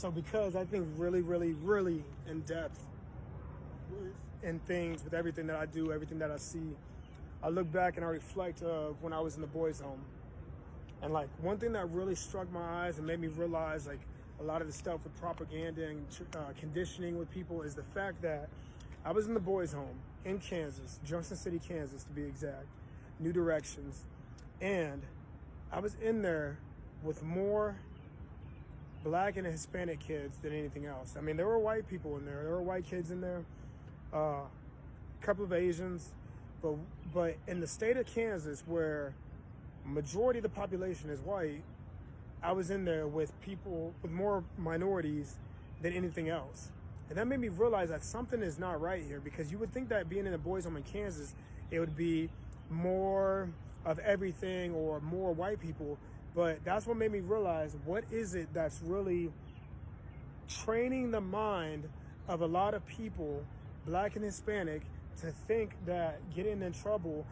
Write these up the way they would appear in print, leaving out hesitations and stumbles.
So because I think really, really, really in depth in things with everything that I do, everything that I see, I look back and I reflect of when I was in the boys' home. And like one thing that really struck my eyes and made me realize like a lot of the stuff with propaganda and conditioning with people is the fact that I was in the boys' home in Kansas, Junction City, Kansas to be exact, New Directions. And I was in there with more Black and Hispanic kids than anything else. I mean, there were white people in there. There were white kids in there, a couple of Asians, but in the state of Kansas, where majority of the population is white, I was in there with people with more minorities than anything else. And that made me realize that something is not right here, because you would think that being in a boys' home in Kansas, it would be more of everything or more white people. But that's what made me realize, what is it that's really training the mind of a lot of people, Black and Hispanic, to think that getting in trouble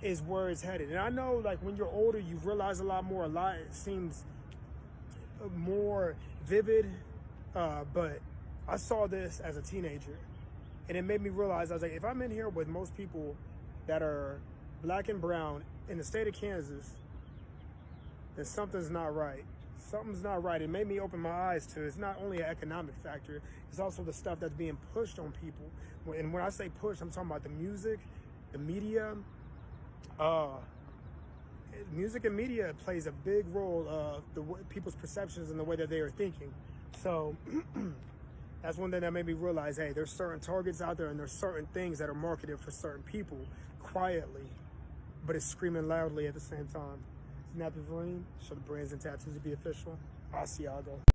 is where it's headed. And I know like when you're older, you realize a lot it seems more vivid, but I saw this as a teenager and it made me realize, I was like, if I'm in here with most people that are Black and brown in the state of Kansas, then something's not right. Something's not right. It made me open my eyes to it's not only an economic factor, it's also the stuff that's being pushed on people. And when I say push, I'm talking about the music, the media. Music and media plays a big role of people's perceptions and the way that they are thinking. So that's one thing that made me realize, hey, there's certain targets out there and there's certain things that are marketed for certain people quietly, but it's screaming loudly at the same time. It's Nappy Vereen, show the brands and tattoos to be official. Asiago.